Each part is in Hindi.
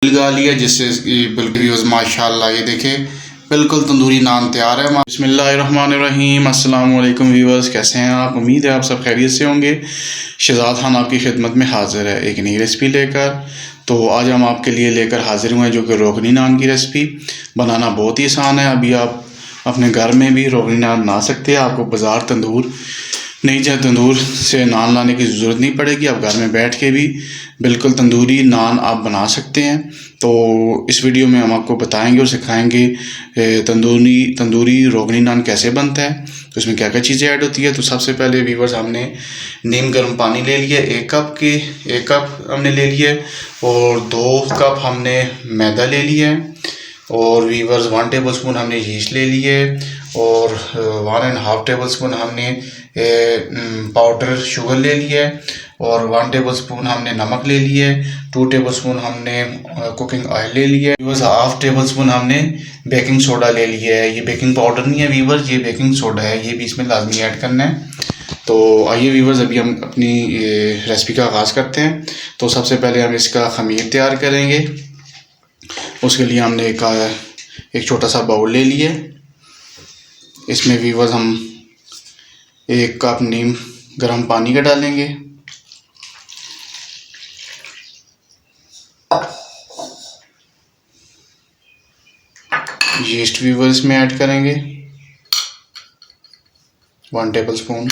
लगा लिया जिससे बिल्कुल माशाल्लाह ये देखें बिल्कुल तंदूरी नान तैयार है। बिस्मिल्लाहिर्रहमानिर्रहीम, अस्सलाम वालेकुम व्यूअर्स, कैसे हैं आप? उम्मीद है आप सब खैरियत से होंगे। शहजाद खान आपकी खिदमत में हाजिर है एक नई रेसिपी लेकर। तो आज हम आपके लिए लेकर हाजिर हुए हैं जो कि रोगनी नान की रेसिपी। बनाना बहुत ही आसान है। अभी आप अपने घर में भी रोगनी नान बना सकते हैं। आपको बाज़ार तंदूर नहीं चाहे तंदूर से नान लाने की ज़रूरत नहीं पड़ेगी। आप घर में बैठ के भी बिल्कुल तंदूरी नान आप बना सकते हैं। तो इस वीडियो में हम आपको बताएंगे और सिखाएंगे तंदूरी रोगनी नान कैसे बनता है, तो इसमें क्या क्या चीज़ें ऐड होती है। तो सबसे पहले व्यूअर्स हमने नीम गर्म पानी ले लिया, एक कप हमने ले लिया, और 2 कप हमने मैदा ले लिया है, और व्यूअर्स 1 टेबल स्पून हमने यीस्ट ले लिए, और 1.5 टेबल स्पून हमने पाउडर शुगर ले लिया है, और 1 टेबल स्पून हमने नमक ले लिया है, 2 टेबल स्पून हमने कुकिंग ऑयल ले लिया है, व्यूअर्स 1/2 टेबल स्पून हमने बेकिंग सोडा ले लिया है। ये बेकिंग पाउडर नहीं है व्यूअर्स, ये बेकिंग सोडा है, ये भी इसमें लाजमी ऐड करना है। तो आइए व्यूअर्स अभी हम अपनी रेसिपी का आगाज़ करते हैं। तो सबसे पहले हम इसका खमीर तैयार करेंगे। उसके लिए हमने एक छोटा सा बाउल ले लिया। इसमें व्यूअर्स हम 1 कप नीम गर्म पानी का डालेंगे। यीस्ट व्यूअर्स में ऐड करेंगे 1 टेबल स्पून।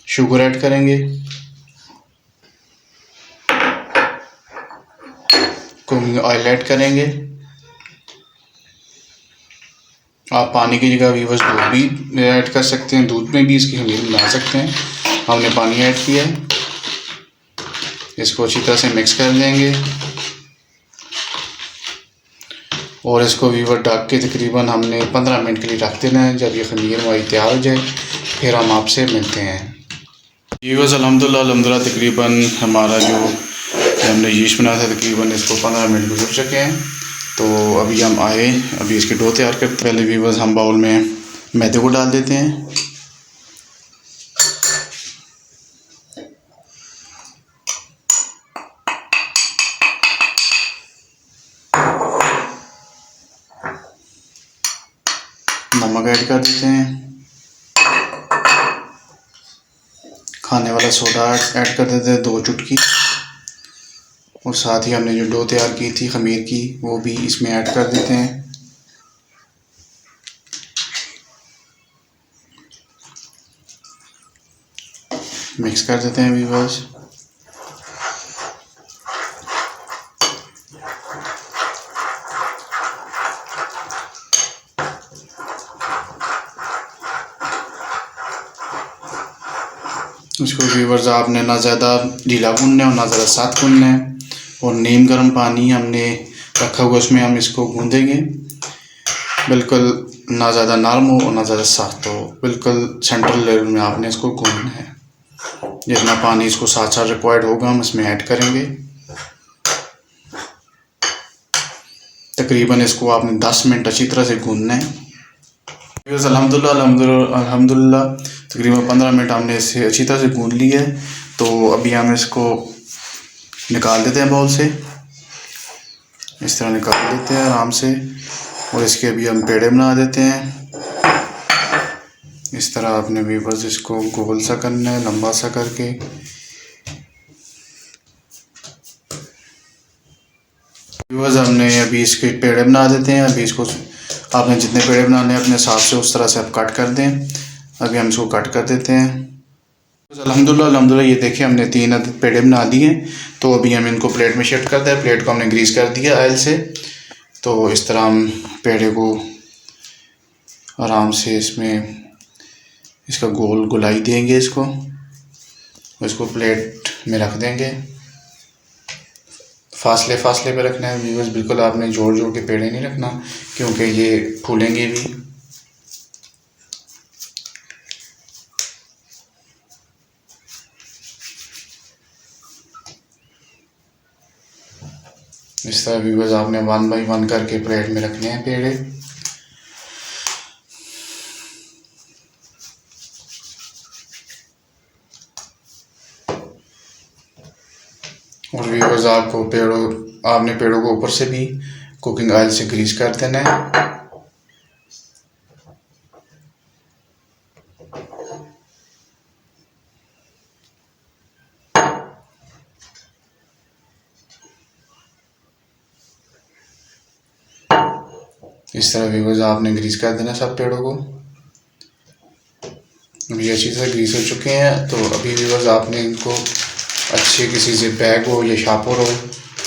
शुगर ऐड करेंगे, कुकिंग ऑयल ऐड करेंगे। आप पानी की जगह व्यूअर्स दूध भी ऐड कर सकते हैं, दूध में भी इसकी खमीर बना सकते हैं। हमने पानी ऐड किया है, इसको अच्छी तरह से मिक्स कर देंगे, और इसको व्यूअर ढक के तकरीबन हमने 15 मिनट के लिए रख देना है। जब ये खमीर हमारी तैयार हो जाए फिर हम आपसे मिलते हैं। व्यूअर्स अल्हम्दुलिल्लाह तकरीबन हमारा जो हमने यीस्ट बनाया था तकरीबन इसको 15 मिनट गुजर चुके हैं। तो अभी हम अभी इसकी डो तैयार करते हैं। पहले व्यूअर्स हम बाउल में मैदे को डाल देते हैं। नमक ऐड कर देते हैं, खाने वाला सोडा ऐड कर देते हैं 2 चुटकी, और साथ ही हमने जो डो तैयार की थी खमीर की वो भी इसमें ऐड कर देते हैं। मिक्स कर देते हैं व्यूअर्स। इसको व्यूअर्स आपने ना ज़्यादा ढीला गूंदना है और ना ज़्यादा सख्त गूंदना है। और नीम गर्म पानी हमने रखा हुआ उसमें हम इसको गूंदेंगे, बिल्कुल ना ज़्यादा नरम हो और ना ज़्यादा सख्त हो, बिल्कुल सेंट्रल लेवल में आपने इसको गूंदना है। जितना पानी इसको साथ साथ रिक्वायर्ड होगा हम इसमें ऐड करेंगे। तकरीबन इसको आपने 10 मिनट अच्छी तरह से गूंदना है। अल्हम्दुलिल्लाह तकरीबन 15 मिनट हमने इसे अच्छी तरह से गूंद लिया है। तो अभी हम इसको निकाल देते हैं बाउल से, इस तरह निकाल देते हैं आराम से, और इसके अभी हम पेड़े बना देते हैं। इस तरह आपने भी बस इसको गोल सा करना है, लंबा सा करके। बस हमने अभी इसके पेड़े बना देते हैं। अभी इसको आपने जितने पेड़े बनाने हैं अपने हिसाब से उस तरह से आप कट कर दें। अभी हम इसको कट कर देते हैं। अल्हम्दुलिल्लाह ये देखिए हमने 3 अदद पेड़े बना दिए। तो अभी हम इनको प्लेट में शिफ्ट करते हैं। प्लेट को हमने ग्रीस कर दिया ऑयल से। तो इस तरह हम पेड़े को आराम से इसमें इसका गोल गुलाई देंगे, इसको प्लेट में रख देंगे। फासले पे रखना है व्यूअर्स, बिल्कुल आपने जोड़ के पेड़े नहीं रखना क्योंकि ये फूलेंगे भी। इस तरह व्यूअर्स आपने 1 बाई 1 करके प्लेट में रखने हैं पेड़े। और व्यूअर्स आपको पेड़ों को ऊपर से भी कुकिंग ऑयल से ग्रीस कर देना है। इस तरह व्यूअर्स आपने ग्रीस कर देना सब पेड़ों को। अभी अच्छी तरह ग्रीस हो चुके हैं। तो अभी व्यूअर्स आपने इनको अच्छे किसी से बैग हो या शापर हो,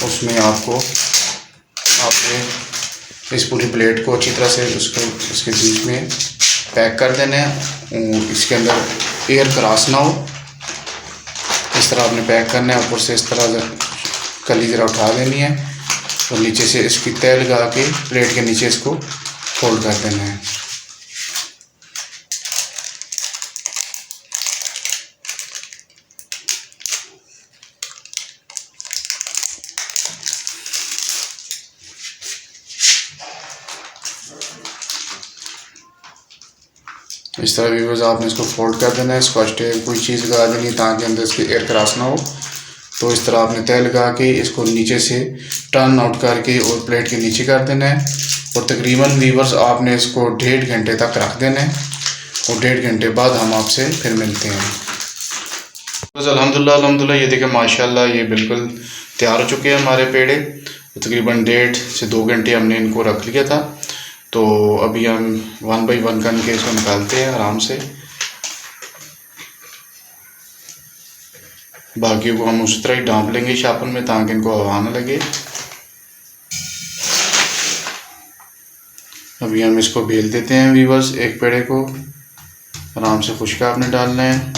उसमें आपने इस पूरी प्लेट को अच्छी तरह से उसके बीच में पैक कर देना है। इसके अंदर एयर क्रॉस ना हो, इस तरह आपने पैक करना है। ऊपर से इस तरह कली ज़रा उठा देनी है और नीचे से इसकी तय लगा के प्लेट के नीचे इसको फोल्ड कर देना है। इस तरह व्यूअर्स आपने इसको फोल्ड कर देना है। स्कॉच टेप कोई चीज़ लगा देनी है ताकि अंदर इसके एयर क्रॉस ना हो। तो इस तरह आपने तय लगा के इसको नीचे से टर्न आउट करके और प्लेट के नीचे कर देना है। और तकरीबन व्यूअर्स आपने इसको 1.5 घंटे तक रख देना है और 1.5 घंटे बाद हम आपसे फिर मिलते हैं। बस अल्हम्दुलिल्लाह ये देखिए माशाल्लाह ये बिल्कुल तैयार हो चुके हैं हमारे पेड़े। तकरीबन 1.5 से 2 घंटे हमने इनको रख लिया था। तो अभी हम 1 बाई 1 करके इसको निकालते हैं आराम से। बाकी को हम उसी तरह ही ढाँप लेंगे शापन में ताकि इनको हवा ना लगे। अभी हम इसको बेल देते हैं व्यूअर्स। एक पेड़े को आराम से खुश्क आपने डालना है।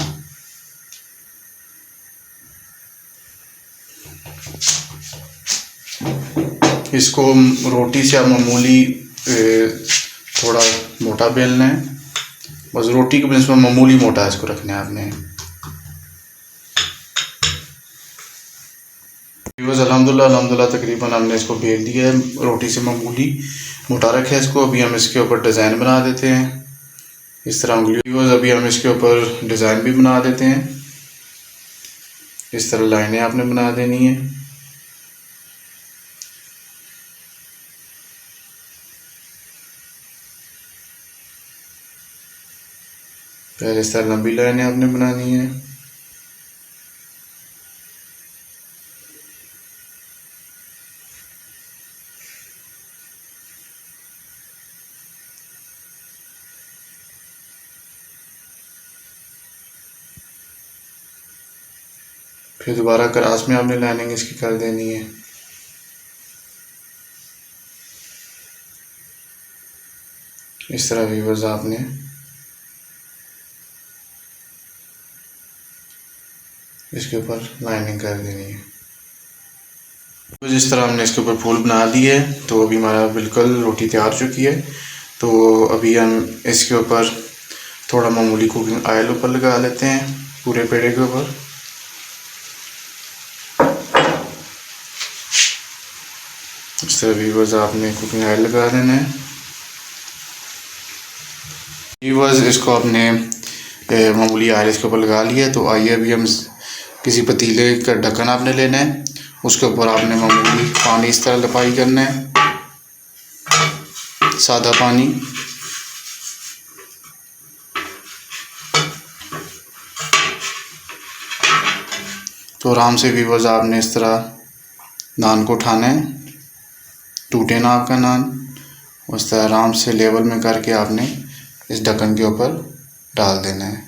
इसको रोटी से मामूली थोड़ा मोटा बेलना है। बस रोटी के बिस्कुट मामूली मोटा इसको रखना है आपने। अल्हम्दुलिल्लाह तकरीबन हमने इसको बेल दिया है, रोटी से मामूली मोटा रखा है इसको। अभी हम इसके ऊपर डिज़ाइन बना देते हैं इस तरह उंगली। अभी हम इसके ऊपर डिज़ाइन भी बना देते हैं। इस तरह लाइनें आपने बना देनी है। पहले इस तरह लंबी लाइनें आपने बनानी है। फिर दोबारा क्रॉस में आपने लाइनिंग इसकी कर देनी है। इस तरह व्यूअर्स आपने इसके ऊपर लाइनिंग कर देनी है। तो जिस तरह हमने इसके ऊपर फूल बना दिए तो अभी हमारा बिल्कुल रोटी तैयार हो चुकी है। तो अभी हम इसके ऊपर थोड़ा मामूली कुकिंग ऑयल ऊपर लगा लेते हैं पूरे पेड़े के ऊपर। इस तरह व्यूअर्स आपने कुकिंग ऑयल लगा देना है। व्यूअर्स इसको आपने मामूली ऑयल इसके ऊपर लगा लिया। तो आइए अभी हम किसी पतीले का ढक्कन आपने लेना है, उसके ऊपर आपने मामूली पानी इस तरह लपाई करना है, सादा पानी। तो आराम से व्यूअर्स आपने इस तरह नान को उठाना है, टूटे ना आपका नान। उस तरह आराम से लेवल में करके आपने इस ढक्कन के ऊपर डाल देना है।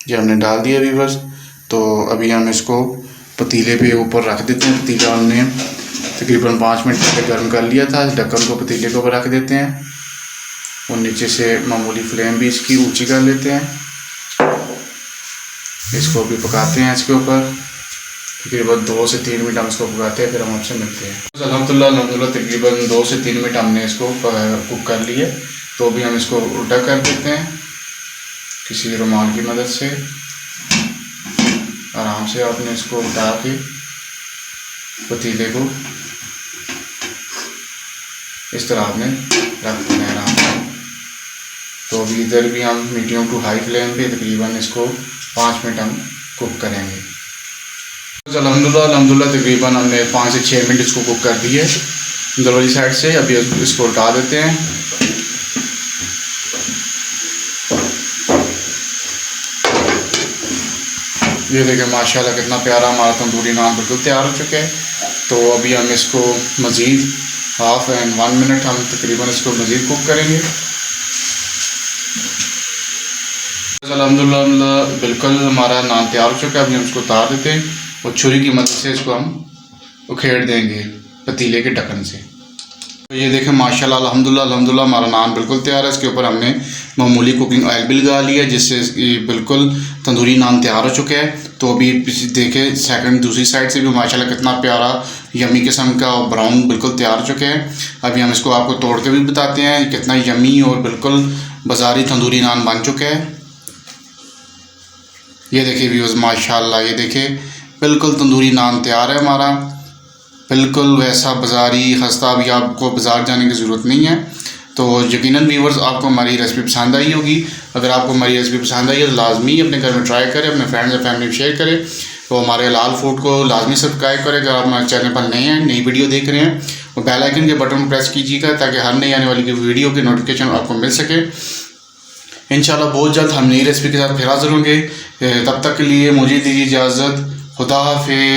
ये हमने डाल दिया व्यूअर्स। तो अभी हम इसको पतीले पे ऊपर रख देते हैं। पतीला हमने तकरीबन 5 मिनट पहले गर्म कर लिया था। ढक्कन को पतीले के ऊपर रख देते हैं और नीचे से मामूली फ्लेम भी इसकी ऊंची कर लेते हैं। इसको भी पकाते हैं इसके ऊपर तकरीबन 2 से 3 मिनट हम इसको पकाते हैं, फिर हम आपसे मिलते हैं। अल्हम्दुलिल्लाह तकरीबन 2 से 3 मिनट हमने इसको कुक कर लिए। तो अभी हम इसको उल्टा कर देते हैं किसी रुमाल की मदद से। आराम से आपने इसको उठा के पतीले को इस तरह आपने रख देना है आराम से। तो अभी इधर भी हम मीडियम टू हाई फ्लेम पे तकरीबन इसको 5 मिनट हम कुक करेंगे। अल्हम्दुलिल्लाह तकरीबन हमने 5 से 6 मिनट इसको कुक कर दिए अंदर वाली साइड से। अभी इसको उल्टा देते हैं। ये देखें माशाल्लाह कितना प्यारा हमारा तंदूरी नान बिल्कुल तैयार हो चुका है। तो अभी हम इसको मज़ीद 1 मिनट हम तकरीबन इसको मज़ीद कुक करेंगे। अल्हम्दुलिल्लाह बिल्कुल हमारा नान तैयार हो चुका है। अभी हम इसको उतार देते हैं और छुरी की मदद से इसको हम उखेड़ देंगे पतीले के ढक्कन से। तो ये देखें माशाल्लाह अल्हम्दुलिल्लाह हमारा नान बिल्कुल तैयार है। इसके ऊपर हमने मामूली कुकिंग ऑयल भी लगा लिया जिससे बिल्कुल तंदूरी नान तैयार हो चुके हैं। तो अभी देखें सेकंड दूसरी साइड से भी माशाल्लाह कितना प्यारा यमी किस्म का और ब्राउन बिल्कुल तैयार हो चुके हैं। अभी हम इसको आपको तोड़ के भी बताते हैं कितना यमी और बिल्कुल बाज़ारी तंदूरी नान बन चुके हैं। ये देखिए व्यूअर्स माशाल्लाह, ये देखिए बिल्कुल तंदूरी नान तैयार है हमारा, बिल्कुल वैसा बाज़ारी खस्ता। भी आपको बाज़ार जाने की ज़रूरत नहीं है। तो यकीनन व्यूअर्स आपको हमारी रेसिपी पसंद आई होगी। अगर आपको हमारी रेसिपी पसंद आई है तो लाजमी अपने घर में ट्राई करें, अपने फ्रेंड्स और फैमिली में शेयर करें। तो हमारे हलाल फूड को लाजमी सब्सक्राइब करें। अगर आप हमारे चैनल पर नए हैं, नई वीडियो देख रहे हैं, और बेल आइकन के बटन को प्रेस कीजिएगा ताकि हर नई आने वाली वीडियो की नोटिफिकेशन आपको मिल सके। इंशाल्लाह बहुत जल्द हम नई रेसिपी के साथ फिर हाज़िर होंगे। तब तक के लिए मुझे दीजिए इजाज़त। खुदा हाफ़िज़।